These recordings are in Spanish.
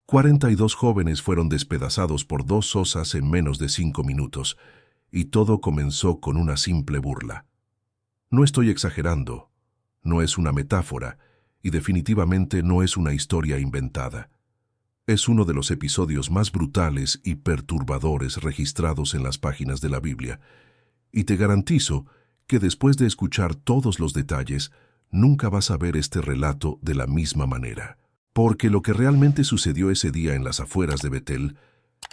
42 jóvenes fueron despedazados por 2 osas en menos de 5 minutos, y todo comenzó con una simple burla. No estoy exagerando, no es una metáfora, y definitivamente no es una historia inventada. Es uno de los episodios más brutales y perturbadores registrados en las páginas de la Biblia, y te garantizo que después de escuchar todos los detalles, nunca vas a ver este relato de la misma manera. Porque lo que realmente sucedió ese día en las afueras de Betel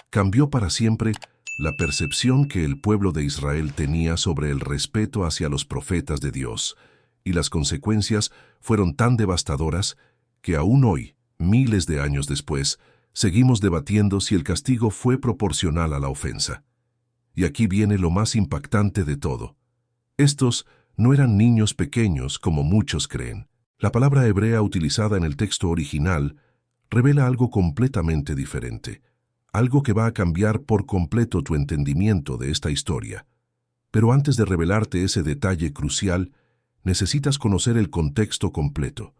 cambió para siempre la percepción que el pueblo de Israel tenía sobre el respeto hacia los profetas de Dios, y las consecuencias fueron tan devastadoras que aún hoy, miles de años después, seguimos debatiendo si el castigo fue proporcional a la ofensa. Y aquí viene lo más impactante de todo. Estos no eran niños pequeños como muchos creen. La palabra hebrea utilizada en el texto original revela algo completamente diferente, algo que va a cambiar por completo tu entendimiento de esta historia. Pero antes de revelarte ese detalle crucial, necesitas conocer el contexto completo,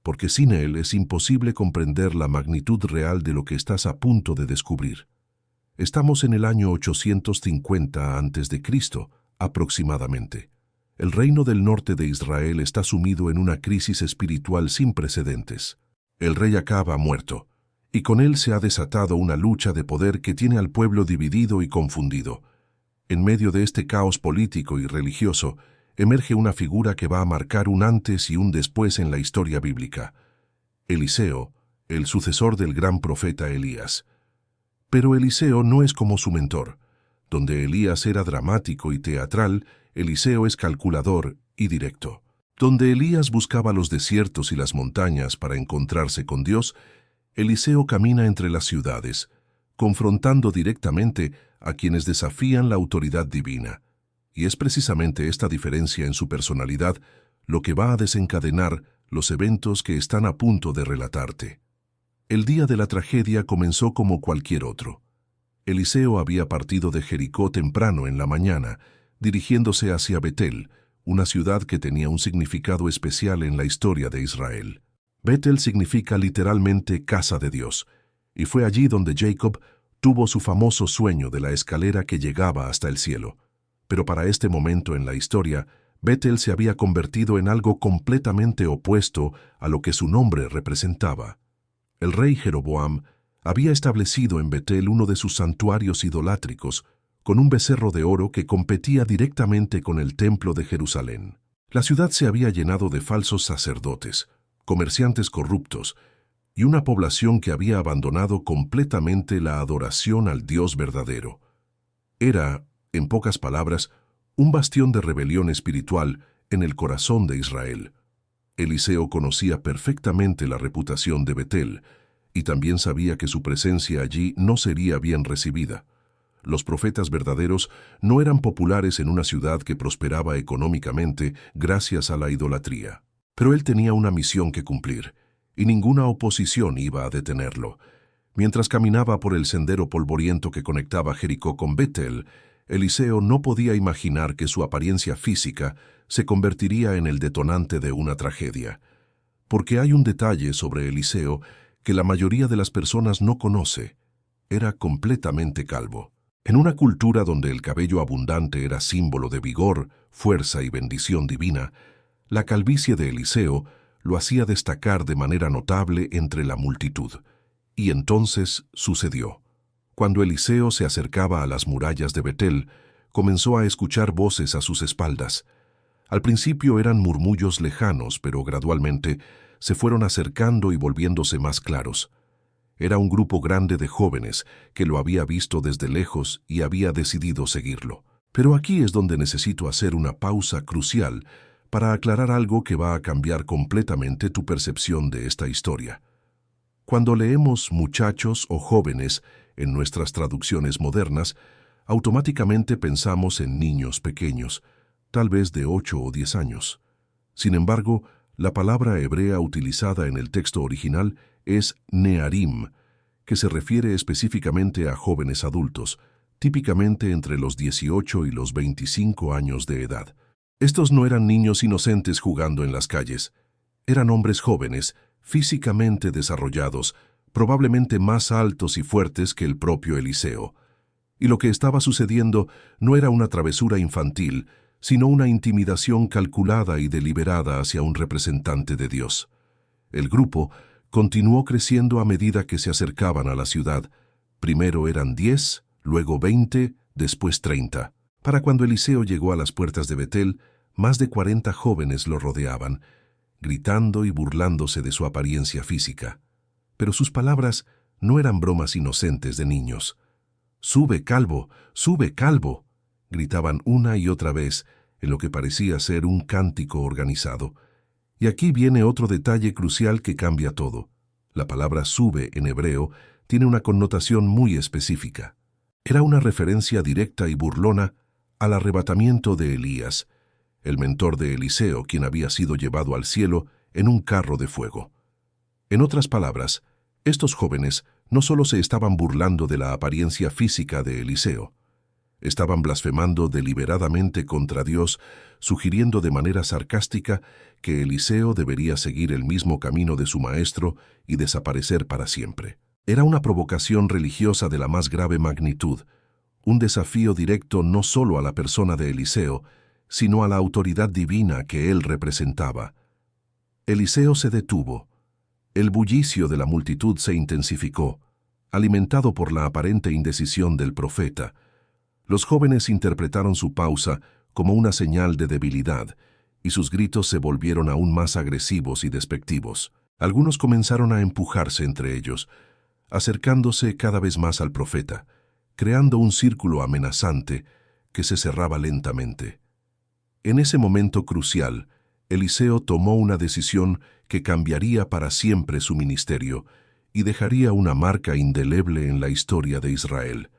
porque sin él es imposible comprender la magnitud real de lo que estás a punto de descubrir. Estamos en el año 850 a.C., aproximadamente. El reino del norte de Israel está sumido en una crisis espiritual sin precedentes. El rey Acab ha muerto, y con él se ha desatado una lucha de poder que tiene al pueblo dividido y confundido. En medio de este caos político y religioso, emerge una figura que va a marcar un antes y un después en la historia bíblica: Eliseo, el sucesor del gran profeta Elías. Pero Eliseo no es como su mentor. Donde Elías era dramático y teatral, Eliseo es calculador y directo. Donde Elías buscaba los desiertos y las montañas para encontrarse con Dios, Eliseo camina entre las ciudades, confrontando directamente a quienes desafían la autoridad divina. Y es precisamente esta diferencia en su personalidad lo que va a desencadenar los eventos que están a punto de relatarte. El día de la tragedia comenzó como cualquier otro. Eliseo había partido de Jericó temprano en la mañana, dirigiéndose hacia Betel, una ciudad que tenía un significado especial en la historia de Israel. Betel significa literalmente casa de Dios, y fue allí donde Jacob tuvo su famoso sueño de la escalera que llegaba hasta el cielo. Pero para este momento en la historia, Betel se había convertido en algo completamente opuesto a lo que su nombre representaba. El rey Jeroboam había establecido en Betel uno de sus santuarios idolátricos, con un becerro de oro que competía directamente con el templo de Jerusalén. La ciudad se había llenado de falsos sacerdotes, comerciantes corruptos, y una población que había abandonado completamente la adoración al Dios verdadero. Era, en pocas palabras, un bastión de rebelión espiritual en el corazón de Israel. Eliseo conocía perfectamente la reputación de Betel, y también sabía que su presencia allí no sería bien recibida. Los profetas verdaderos no eran populares en una ciudad que prosperaba económicamente gracias a la idolatría. Pero él tenía una misión que cumplir, y ninguna oposición iba a detenerlo. Mientras caminaba por el sendero polvoriento que conectaba Jericó con Betel, Eliseo no podía imaginar que su apariencia física se convertiría en el detonante de una tragedia. Porque hay un detalle sobre Eliseo que la mayoría de las personas no conoce: era completamente calvo. En una cultura donde el cabello abundante era símbolo de vigor, fuerza y bendición divina, la calvicie de Eliseo lo hacía destacar de manera notable entre la multitud. Y entonces sucedió. Cuando Eliseo se acercaba a las murallas de Betel, comenzó a escuchar voces a sus espaldas. Al principio eran murmullos lejanos, pero gradualmente se fueron acercando y volviéndose más claros. Era un grupo grande de jóvenes que lo había visto desde lejos y había decidido seguirlo. Pero aquí es donde necesito hacer una pausa crucial para aclarar algo que va a cambiar completamente tu percepción de esta historia. Cuando leemos muchachos o jóvenes en nuestras traducciones modernas, automáticamente pensamos en niños pequeños, tal vez de 8 o 10 años. Sin embargo, la palabra hebrea utilizada en el texto original es nearim, que se refiere específicamente a jóvenes adultos, típicamente entre los 18 y los 25 años de edad. Estos no eran niños inocentes jugando en las calles. Eran hombres jóvenes, físicamente desarrollados, probablemente más altos y fuertes que el propio Eliseo. Y lo que estaba sucediendo no era una travesura infantil, sino una intimidación calculada y deliberada hacia un representante de Dios. El grupo continuó creciendo a medida que se acercaban a la ciudad. Primero eran 10, luego 20, después 30. Para cuando Eliseo llegó a las puertas de Betel, más de 40 jóvenes lo rodeaban, gritando y burlándose de su apariencia física. Pero sus palabras no eran bromas inocentes de niños. «¡Sube, calvo! ¡Sube, calvo!», gritaban una y otra vez, en lo que parecía ser un cántico organizado. Y aquí viene otro detalle crucial que cambia todo. La palabra sube en hebreo tiene una connotación muy específica. Era una referencia directa y burlona al arrebatamiento de Elías, el mentor de Eliseo, quien había sido llevado al cielo en un carro de fuego. En otras palabras, estos jóvenes no solo se estaban burlando de la apariencia física de Eliseo, estaban blasfemando deliberadamente contra Dios, sugiriendo de manera sarcástica que Eliseo debería seguir el mismo camino de su maestro y desaparecer para siempre. Era una provocación religiosa de la más grave magnitud, un desafío directo no solo a la persona de Eliseo, sino a la autoridad divina que él representaba. Eliseo se detuvo. El bullicio de la multitud se intensificó, alimentado por la aparente indecisión del profeta. Los jóvenes interpretaron su pausa como una señal de debilidad, y sus gritos se volvieron aún más agresivos y despectivos. Algunos comenzaron a empujarse entre ellos, acercándose cada vez más al profeta, creando un círculo amenazante que se cerraba lentamente. En ese momento crucial, Eliseo tomó una decisión que cambiaría para siempre su ministerio y dejaría una marca indeleble en la historia de Israel.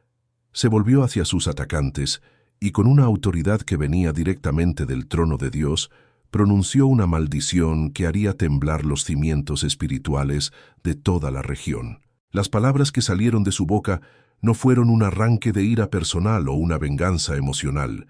Se volvió hacia sus atacantes y con una autoridad que venía directamente del trono de Dios, pronunció una maldición que haría temblar los cimientos espirituales de toda la región. Las palabras que salieron de su boca no fueron un arranque de ira personal o una venganza emocional.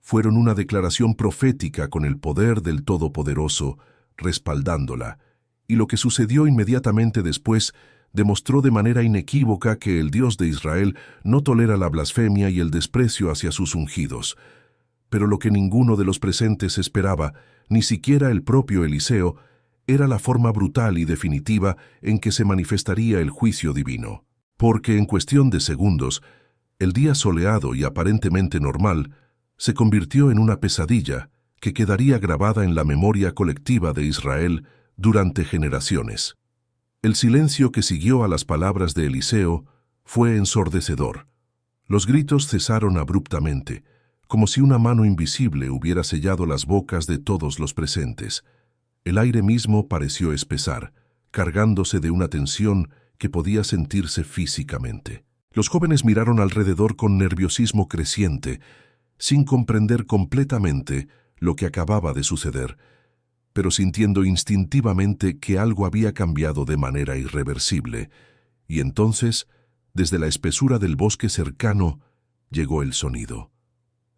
Fueron una declaración profética con el poder del Todopoderoso, respaldándola, y lo que sucedió inmediatamente después demostró de manera inequívoca que el Dios de Israel no tolera la blasfemia y el desprecio hacia sus ungidos. Pero lo que ninguno de los presentes esperaba, ni siquiera el propio Eliseo, era la forma brutal y definitiva en que se manifestaría el juicio divino. Porque en cuestión de segundos, el día soleado y aparentemente normal se convirtió en una pesadilla que quedaría grabada en la memoria colectiva de Israel durante generaciones. El silencio que siguió a las palabras de Eliseo fue ensordecedor. Los gritos cesaron abruptamente, como si una mano invisible hubiera sellado las bocas de todos los presentes. El aire mismo pareció espesar, cargándose de una tensión que podía sentirse físicamente. Los jóvenes miraron alrededor con nerviosismo creciente, sin comprender completamente lo que acababa de suceder, pero sintiendo instintivamente que algo había cambiado de manera irreversible. Y entonces, desde la espesura del bosque cercano, llegó el sonido.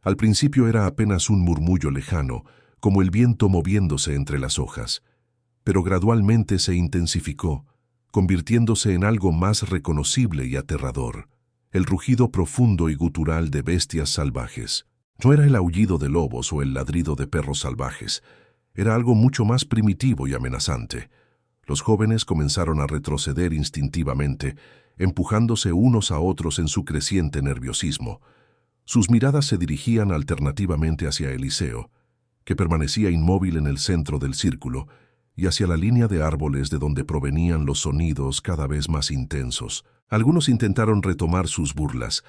Al principio era apenas un murmullo lejano, como el viento moviéndose entre las hojas, pero gradualmente se intensificó, convirtiéndose en algo más reconocible y aterrador. El rugido profundo y gutural de bestias salvajes. No era el aullido de lobos o el ladrido de perros salvajes. Era algo mucho más primitivo y amenazante. Los jóvenes comenzaron a retroceder instintivamente, empujándose unos a otros en su creciente nerviosismo. Sus miradas se dirigían alternativamente hacia Eliseo, que permanecía inmóvil en el centro del círculo, y hacia la línea de árboles de donde provenían los sonidos cada vez más intensos. Algunos intentaron retomar sus burlas,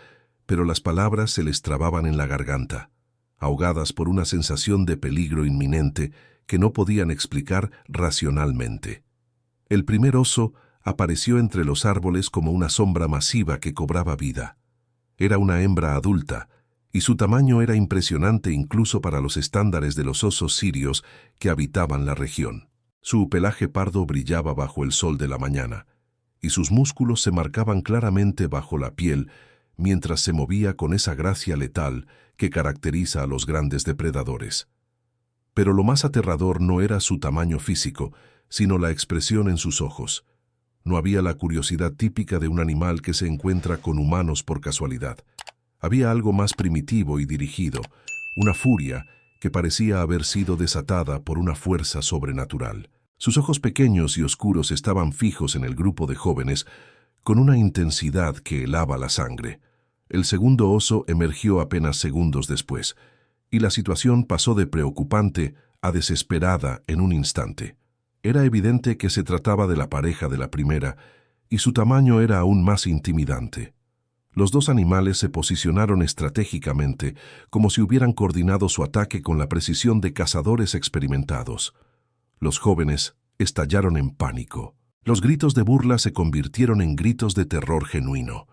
pero las palabras se les trababan en la garganta, ahogadas por una sensación de peligro inminente que no podían explicar racionalmente. El primer oso apareció entre los árboles como una sombra masiva que cobraba vida. Era una hembra adulta, y su tamaño era impresionante incluso para los estándares de los osos sirios que habitaban la región. Su pelaje pardo brillaba bajo el sol de la mañana, y sus músculos se marcaban claramente bajo la piel mientras se movía con esa gracia letal que caracteriza a los grandes depredadores. Pero lo más aterrador no era su tamaño físico, sino la expresión en sus ojos. No había la curiosidad típica de un animal que se encuentra con humanos por casualidad. Había algo más primitivo y dirigido, una furia que parecía haber sido desatada por una fuerza sobrenatural. Sus ojos pequeños y oscuros estaban fijos en el grupo de jóvenes con una intensidad que helaba la sangre. El segundo oso emergió apenas segundos después, y la situación pasó de preocupante a desesperada en un instante. Era evidente que se trataba de la pareja de la primera, y su tamaño era aún más intimidante. Los dos animales se posicionaron estratégicamente, como si hubieran coordinado su ataque con la precisión de cazadores experimentados. Los jóvenes estallaron en pánico. Los gritos de burla se convirtieron en gritos de terror genuino.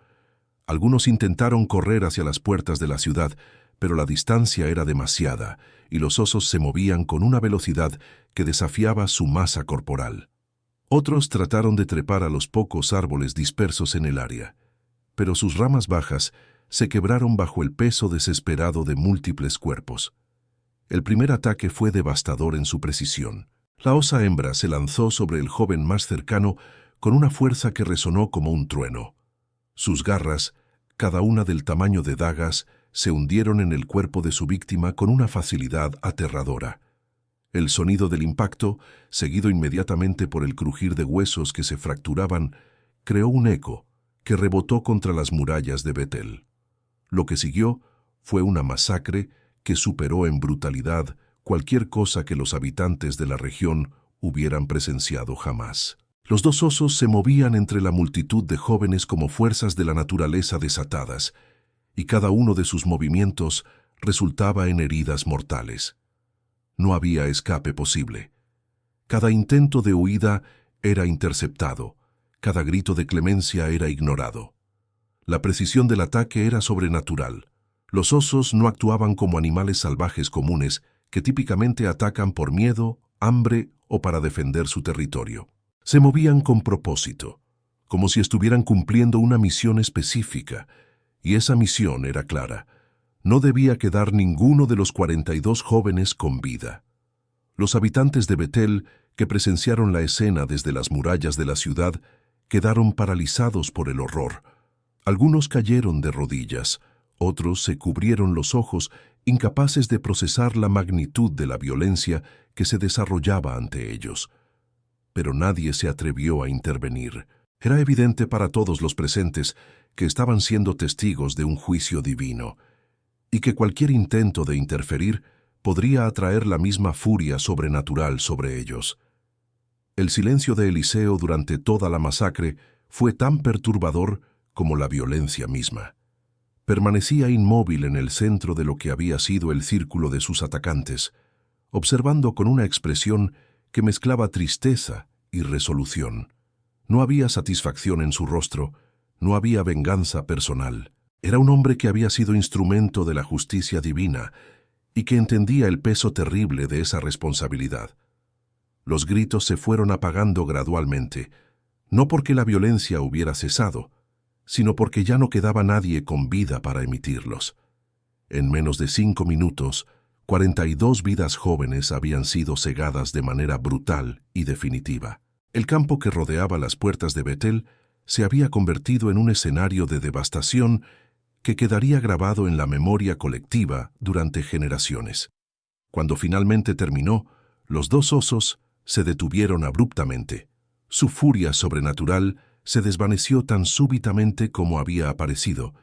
Algunos intentaron correr hacia las puertas de la ciudad, pero la distancia era demasiada, y los osos se movían con una velocidad que desafiaba su masa corporal. Otros trataron de trepar a los pocos árboles dispersos en el área, pero sus ramas bajas se quebraron bajo el peso desesperado de múltiples cuerpos. El primer ataque fue devastador en su precisión. La osa hembra se lanzó sobre el joven más cercano con una fuerza que resonó como un trueno. Sus garras, cada una del tamaño de dagas, se hundieron en el cuerpo de su víctima con una facilidad aterradora. El sonido del impacto, seguido inmediatamente por el crujir de huesos que se fracturaban, creó un eco que rebotó contra las murallas de Betel. Lo que siguió fue una masacre que superó en brutalidad cualquier cosa que los habitantes de la región hubieran presenciado jamás. Los dos osos se movían entre la multitud de jóvenes como fuerzas de la naturaleza desatadas, y cada uno de sus movimientos resultaba en heridas mortales. No había escape posible. Cada intento de huida era interceptado, cada grito de clemencia era ignorado. La precisión del ataque era sobrenatural. Los osos no actuaban como animales salvajes comunes que típicamente atacan por miedo, hambre o para defender su territorio. Se movían con propósito, como si estuvieran cumpliendo una misión específica, y esa misión era clara. No debía quedar ninguno de los 42 jóvenes con vida. Los habitantes de Betel, que presenciaron la escena desde las murallas de la ciudad, quedaron paralizados por el horror. Algunos cayeron de rodillas, otros se cubrieron los ojos, incapaces de procesar la magnitud de la violencia que se desarrollaba ante ellos. Pero nadie se atrevió a intervenir. Era evidente para todos los presentes que estaban siendo testigos de un juicio divino, y que cualquier intento de interferir podría atraer la misma furia sobrenatural sobre ellos. El silencio de Eliseo durante toda la masacre fue tan perturbador como la violencia misma. Permanecía inmóvil en el centro de lo que había sido el círculo de sus atacantes, observando con una expresión que mezclaba tristeza y resolución. No había satisfacción en su rostro, no había venganza personal. Era un hombre que había sido instrumento de la justicia divina y que entendía el peso terrible de esa responsabilidad. Los gritos se fueron apagando gradualmente, no porque la violencia hubiera cesado, sino porque ya no quedaba nadie con vida para emitirlos. En menos de 5 minutos, 42 vidas jóvenes habían sido cegadas de manera brutal y definitiva. El campo que rodeaba las puertas de Betel se había convertido en un escenario de devastación que quedaría grabado en la memoria colectiva durante generaciones. Cuando finalmente terminó, los dos osos se detuvieron abruptamente. Su furia sobrenatural se desvaneció tan súbitamente como había aparecido,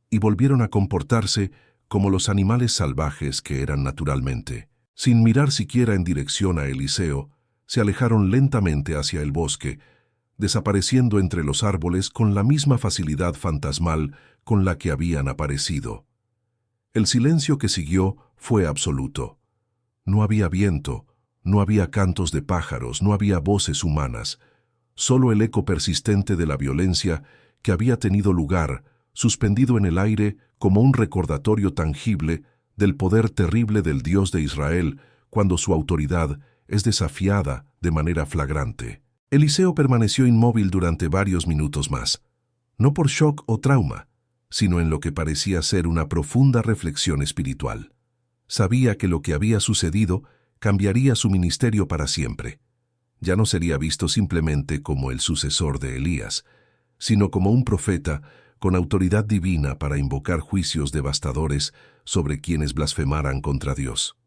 y volvieron a comportarse como los animales salvajes que eran naturalmente. Sin mirar siquiera en dirección a Eliseo, se alejaron lentamente hacia el bosque, desapareciendo entre los árboles con la misma facilidad fantasmal con la que habían aparecido. El silencio que siguió fue absoluto. No había viento, no había cantos de pájaros, no había voces humanas, solo el eco persistente de la violencia que había tenido lugar, suspendido en el aire como un recordatorio tangible del poder terrible del Dios de Israel cuando su autoridad es desafiada de manera flagrante. Eliseo permaneció inmóvil durante varios minutos más, no por shock o trauma, sino en lo que parecía ser una profunda reflexión espiritual. Sabía que lo que había sucedido cambiaría su ministerio para siempre. Ya no sería visto simplemente como el sucesor de Elías, sino como un profeta con autoridad divina para invocar juicios devastadores sobre quienes blasfemaran contra Dios.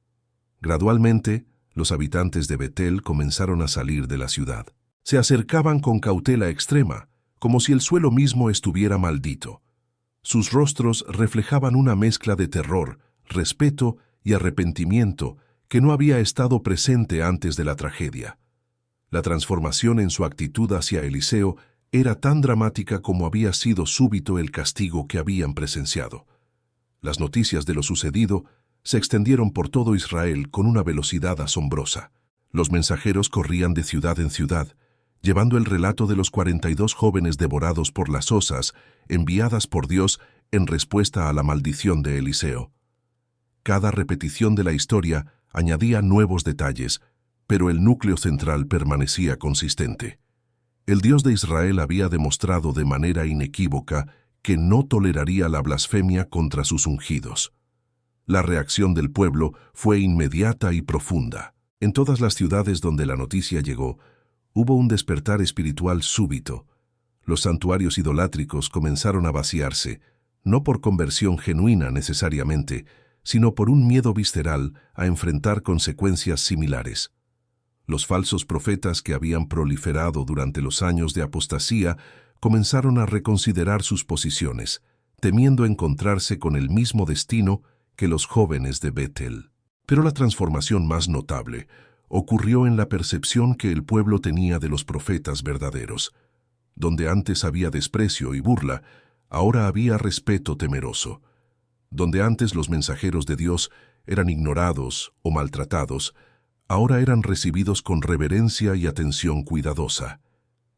Gradualmente, los habitantes de Betel comenzaron a salir de la ciudad. Se acercaban con cautela extrema, como si el suelo mismo estuviera maldito. Sus rostros reflejaban una mezcla de terror, respeto y arrepentimiento que no había estado presente antes de la tragedia. La transformación en su actitud hacia Eliseo era tan dramática como había sido súbito el castigo que habían presenciado. Las noticias de lo sucedido se extendieron por todo Israel con una velocidad asombrosa. Los mensajeros corrían de ciudad en ciudad, llevando el relato de los 42 jóvenes devorados por las osas, enviadas por Dios en respuesta a la maldición de Eliseo. Cada repetición de la historia añadía nuevos detalles, pero el núcleo central permanecía consistente. El Dios de Israel había demostrado de manera inequívoca que no toleraría la blasfemia contra sus ungidos. La reacción del pueblo fue inmediata y profunda. En todas las ciudades donde la noticia llegó, hubo un despertar espiritual súbito. Los santuarios idolátricos comenzaron a vaciarse, no por conversión genuina necesariamente, sino por un miedo visceral a enfrentar consecuencias similares. Los falsos profetas que habían proliferado durante los años de apostasía comenzaron a reconsiderar sus posiciones, temiendo encontrarse con el mismo destino que los jóvenes de Betel. Pero la transformación más notable ocurrió en la percepción que el pueblo tenía de los profetas verdaderos. Donde antes había desprecio y burla, ahora había respeto temeroso. Donde antes los mensajeros de Dios eran ignorados o maltratados, ahora eran recibidos con reverencia y atención cuidadosa.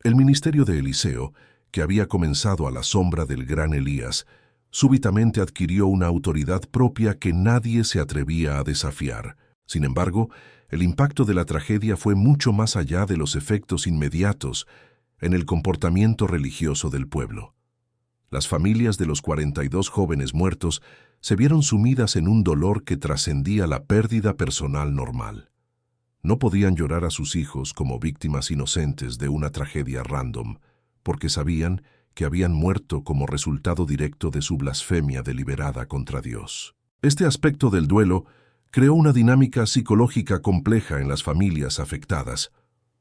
El ministerio de Eliseo, que había comenzado a la sombra del gran Elías, súbitamente adquirió una autoridad propia que nadie se atrevía a desafiar. Sin embargo, el impacto de la tragedia fue mucho más allá de los efectos inmediatos en el comportamiento religioso del pueblo. Las familias de los 42 jóvenes muertos se vieron sumidas en un dolor que trascendía la pérdida personal normal. No podían llorar a sus hijos como víctimas inocentes de una tragedia random, porque sabían que habían muerto como resultado directo de su blasfemia deliberada contra Dios. Este aspecto del duelo creó una dinámica psicológica compleja en las familias afectadas.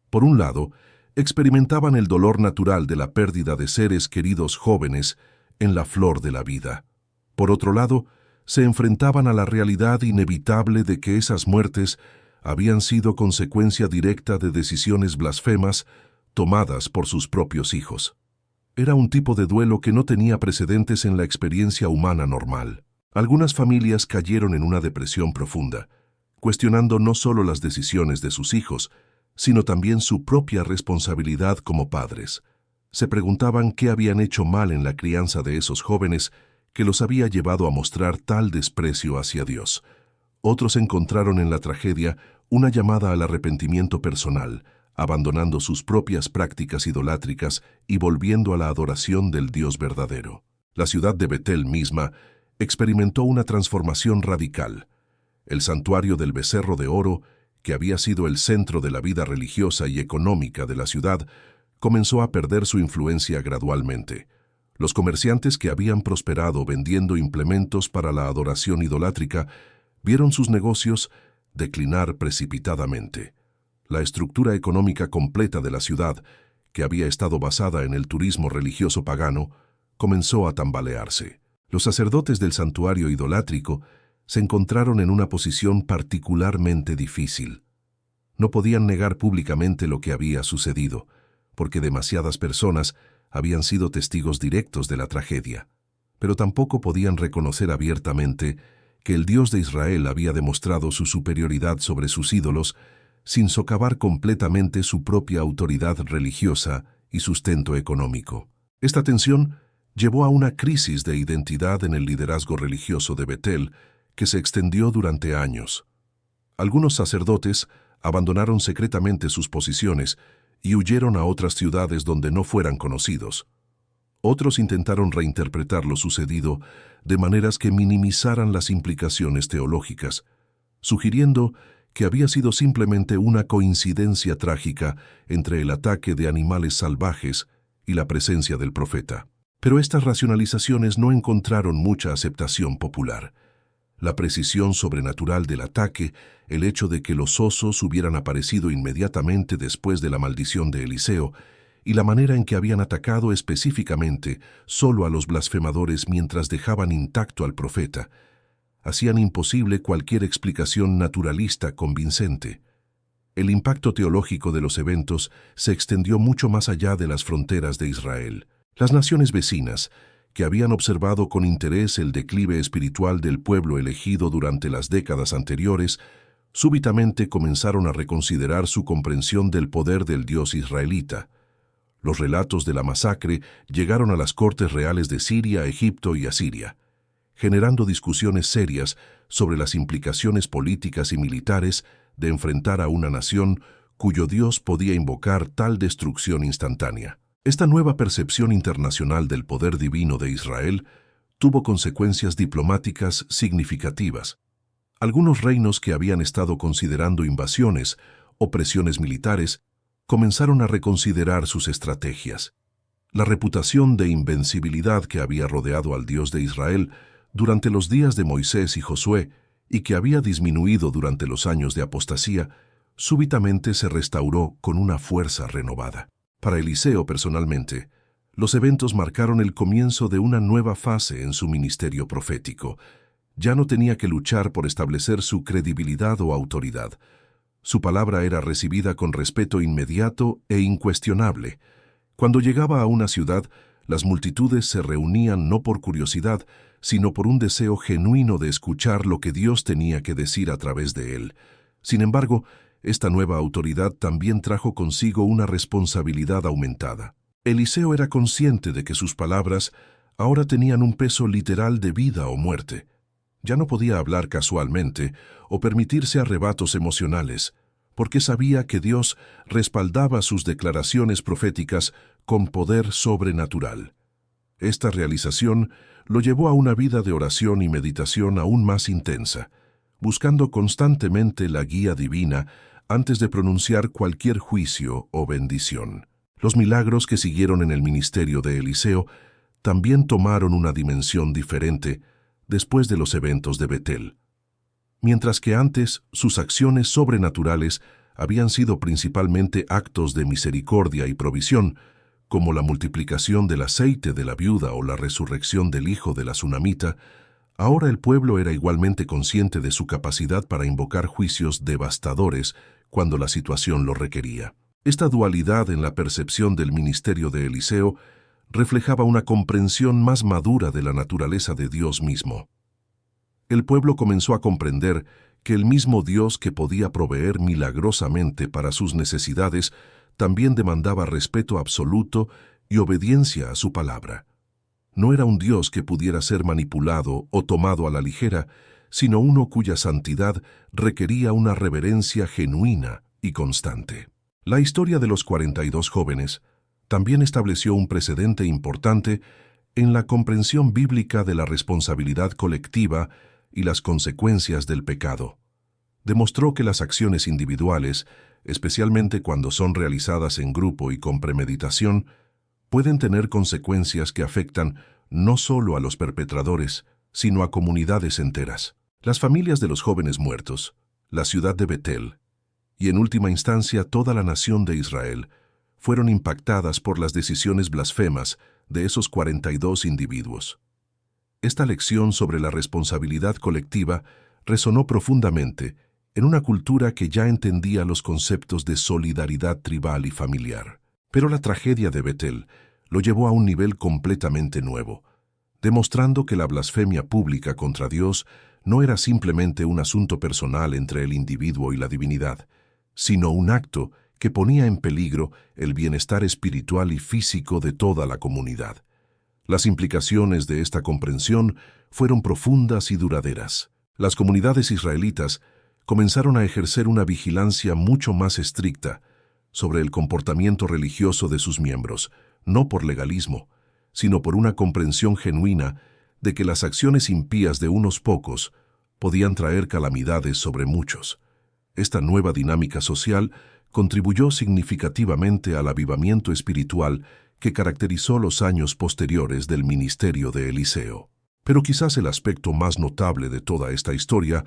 Por un lado, experimentaban el dolor natural de la pérdida de seres queridos jóvenes en la flor de la vida. Por otro lado, se enfrentaban a la realidad inevitable de que esas muertes habían sido consecuencia directa de decisiones blasfemas tomadas por sus propios hijos. Era un tipo de duelo que no tenía precedentes en la experiencia humana normal. Algunas familias cayeron en una depresión profunda, cuestionando no solo las decisiones de sus hijos, sino también su propia responsabilidad como padres. Se preguntaban qué habían hecho mal en la crianza de esos jóvenes que los había llevado a mostrar tal desprecio hacia Dios. Otros encontraron en la tragedia una llamada al arrepentimiento personal, abandonando sus propias prácticas idolátricas y volviendo a la adoración del Dios verdadero. La ciudad de Betel misma experimentó una transformación radical. El santuario del Becerro de Oro, que había sido el centro de la vida religiosa y económica de la ciudad, comenzó a perder su influencia gradualmente. Los comerciantes que habían prosperado vendiendo implementos para la adoración idolátrica vieron sus negocios declinar precipitadamente. La estructura económica completa de la ciudad, que había estado basada en el turismo religioso pagano, comenzó a tambalearse. Los sacerdotes del santuario idolátrico se encontraron en una posición particularmente difícil. No podían negar públicamente lo que había sucedido, porque demasiadas personas habían sido testigos directos de la tragedia, pero tampoco podían reconocer abiertamente que el Dios de Israel había demostrado su superioridad sobre sus ídolos sin socavar completamente su propia autoridad religiosa y sustento económico. Esta tensión llevó a una crisis de identidad en el liderazgo religioso de Betel que se extendió durante años. Algunos sacerdotes abandonaron secretamente sus posiciones y huyeron a otras ciudades donde no fueran conocidos. Otros intentaron reinterpretar lo sucedido de maneras que minimizaran las implicaciones teológicas, sugiriendo que había sido simplemente una coincidencia trágica entre el ataque de animales salvajes y la presencia del profeta. Pero estas racionalizaciones no encontraron mucha aceptación popular. La precisión sobrenatural del ataque, el hecho de que los osos hubieran aparecido inmediatamente después de la maldición de Eliseo, y la manera en que habían atacado específicamente solo a los blasfemadores mientras dejaban intacto al profeta, hacían imposible cualquier explicación naturalista convincente. El impacto teológico de los eventos se extendió mucho más allá de las fronteras de Israel. Las naciones vecinas, que habían observado con interés el declive espiritual del pueblo elegido durante las décadas anteriores, súbitamente comenzaron a reconsiderar su comprensión del poder del Dios israelita. Los relatos de la masacre llegaron a las cortes reales de Siria, Egipto y Asiria, generando discusiones serias sobre las implicaciones políticas y militares de enfrentar a una nación cuyo Dios podía invocar tal destrucción instantánea. Esta nueva percepción internacional del poder divino de Israel tuvo consecuencias diplomáticas significativas. Algunos reinos que habían estado considerando invasiones o presiones militares comenzaron a reconsiderar sus estrategias. La reputación de invencibilidad que había rodeado al Dios de Israel durante los días de Moisés y Josué y que había disminuido durante los años de apostasía, súbitamente se restauró con una fuerza renovada. Para Eliseo personalmente, los eventos marcaron el comienzo de una nueva fase en su ministerio profético. Ya no tenía que luchar por establecer su credibilidad o autoridad. Su palabra era recibida con respeto inmediato e incuestionable. Cuando llegaba a una ciudad, las multitudes se reunían no por curiosidad, sino por un deseo genuino de escuchar lo que Dios tenía que decir a través de él. Sin embargo, esta nueva autoridad también trajo consigo una responsabilidad aumentada. Eliseo era consciente de que sus palabras ahora tenían un peso literal de vida o muerte. Ya no podía hablar casualmente o permitirse arrebatos emocionales, porque sabía que Dios respaldaba sus declaraciones proféticas con poder sobrenatural. Esta realización lo llevó a una vida de oración y meditación aún más intensa, buscando constantemente la guía divina antes de pronunciar cualquier juicio o bendición. Los milagros que siguieron en el ministerio de Eliseo también tomaron una dimensión diferente después de los eventos de Betel. Mientras que antes sus acciones sobrenaturales habían sido principalmente actos de misericordia y provisión, como la multiplicación del aceite de la viuda o la resurrección del hijo de la sunamita, ahora el pueblo era igualmente consciente de su capacidad para invocar juicios devastadores cuando la situación lo requería. Esta dualidad en la percepción del ministerio de Eliseo reflejaba una comprensión más madura de la naturaleza de Dios mismo. El pueblo comenzó a comprender que el mismo Dios que podía proveer milagrosamente para sus necesidades también demandaba respeto absoluto y obediencia a su palabra. No era un Dios que pudiera ser manipulado o tomado a la ligera, sino uno cuya santidad requería una reverencia genuina y constante. La historia de los 42 jóvenes también estableció un precedente importante en la comprensión bíblica de la responsabilidad colectiva y las consecuencias del pecado. Demostró que las acciones individuales, especialmente cuando son realizadas en grupo y con premeditación, pueden tener consecuencias que afectan no solo a los perpetradores, sino a comunidades enteras. Las familias de los jóvenes muertos, la ciudad de Betel, y en última instancia toda la nación de Israel, fueron impactadas por las decisiones blasfemas de esos 42 individuos. Esta lección sobre la responsabilidad colectiva resonó profundamente en una cultura que ya entendía los conceptos de solidaridad tribal y familiar. Pero la tragedia de Betel lo llevó a un nivel completamente nuevo, demostrando que la blasfemia pública contra Dios no era simplemente un asunto personal entre el individuo y la divinidad, sino un acto que ponía en peligro el bienestar espiritual y físico de toda la comunidad. Las implicaciones de esta comprensión fueron profundas y duraderas. Las comunidades israelitas comenzaron a ejercer una vigilancia mucho más estricta sobre el comportamiento religioso de sus miembros, no por legalismo, sino por una comprensión genuina de que las acciones impías de unos pocos podían traer calamidades sobre muchos. Esta nueva dinámica social contribuyó significativamente al avivamiento espiritual que caracterizó los años posteriores del ministerio de Eliseo. Pero quizás el aspecto más notable de toda esta historia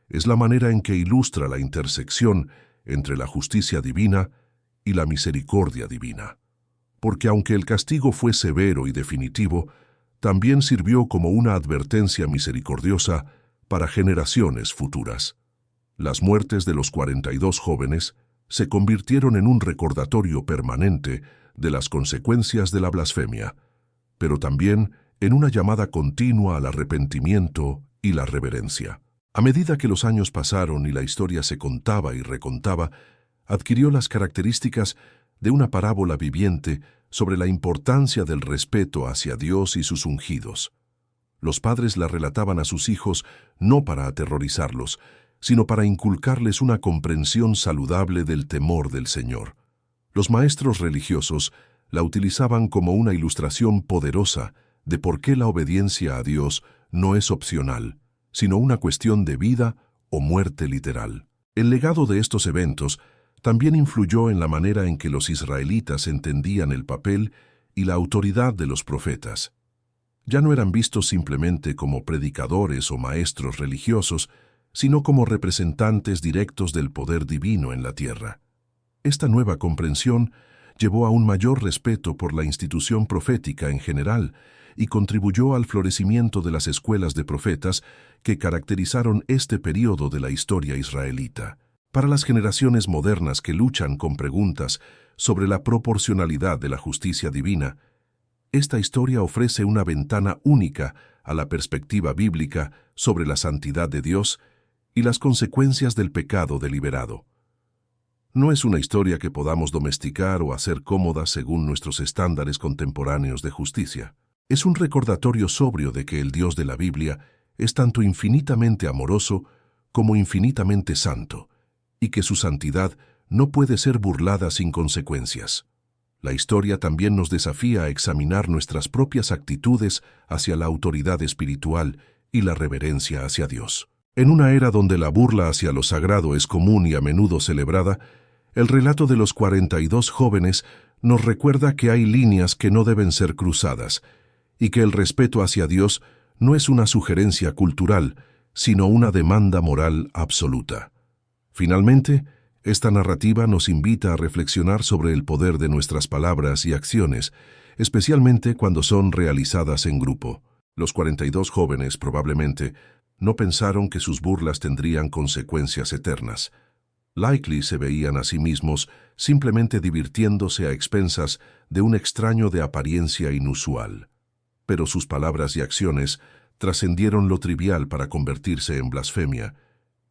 es la manera en que ilustra la intersección entre la justicia divina y la misericordia divina. Porque aunque el castigo fue severo y definitivo, también sirvió como una advertencia misericordiosa para generaciones futuras. Las muertes de los 42 jóvenes se convirtieron en un recordatorio permanente de las consecuencias de la blasfemia, pero también en una llamada continua al arrepentimiento y la reverencia. A medida que los años pasaron y la historia se contaba y recontaba, adquirió las características de una parábola viviente sobre la importancia del respeto hacia Dios y sus ungidos. Los padres la relataban a sus hijos no para aterrorizarlos, sino para inculcarles una comprensión saludable del temor del Señor. Los maestros religiosos la utilizaban como una ilustración poderosa de por qué la obediencia a Dios no es opcional, sino una cuestión de vida o muerte literal. El legado de estos eventos también influyó en la manera en que los israelitas entendían el papel y la autoridad de los profetas. Ya no eran vistos simplemente como predicadores o maestros religiosos, sino como representantes directos del poder divino en la tierra. Esta nueva comprensión llevó a un mayor respeto por la institución profética en general y contribuyó al florecimiento de las escuelas de profetas que caracterizaron este período de la historia israelita. Para las generaciones modernas que luchan con preguntas sobre la proporcionalidad de la justicia divina, esta historia ofrece una ventana única a la perspectiva bíblica sobre la santidad de Dios y las consecuencias del pecado deliberado. No es una historia que podamos domesticar o hacer cómoda según nuestros estándares contemporáneos de justicia. Es un recordatorio sobrio de que el Dios de la Biblia es tanto infinitamente amoroso como infinitamente santo, y que su santidad no puede ser burlada sin consecuencias. La historia también nos desafía a examinar nuestras propias actitudes hacia la autoridad espiritual y la reverencia hacia Dios. En una era donde la burla hacia lo sagrado es común y a menudo celebrada, el relato de los 42 jóvenes nos recuerda que hay líneas que no deben ser cruzadas y que el respeto hacia Dios no es una sugerencia cultural, sino una demanda moral absoluta. Finalmente, esta narrativa nos invita a reflexionar sobre el poder de nuestras palabras y acciones, especialmente cuando son realizadas en grupo. Los 42 jóvenes probablemente no pensaron que sus burlas tendrían consecuencias eternas. Likely se veían a sí mismos simplemente divirtiéndose a expensas de un extraño de apariencia inusual. Pero sus palabras y acciones trascendieron lo trivial para convertirse en blasfemia,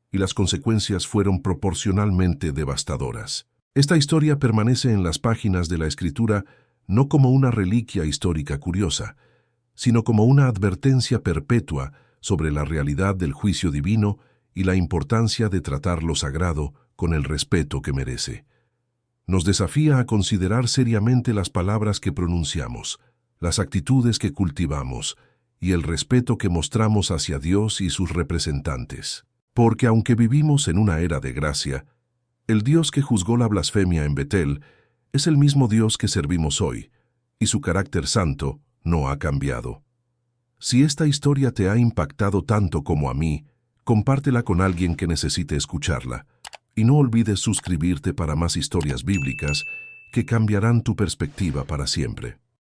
y las consecuencias fueron proporcionalmente devastadoras. Esta historia permanece en las páginas de la Escritura no como una reliquia histórica curiosa, sino como una advertencia perpetua sobre la realidad del juicio divino y la importancia de tratar lo sagrado con el respeto que merece. Nos desafía a considerar seriamente las palabras que pronunciamos, las actitudes que cultivamos y el respeto que mostramos hacia Dios y sus representantes. Porque aunque vivimos en una era de gracia, el Dios que juzgó la blasfemia en Betel es el mismo Dios que servimos hoy, y su carácter santo no ha cambiado. Si esta historia te ha impactado tanto como a mí, compártela con alguien que necesite escucharla. Y no olvides suscribirte para más historias bíblicas que cambiarán tu perspectiva para siempre.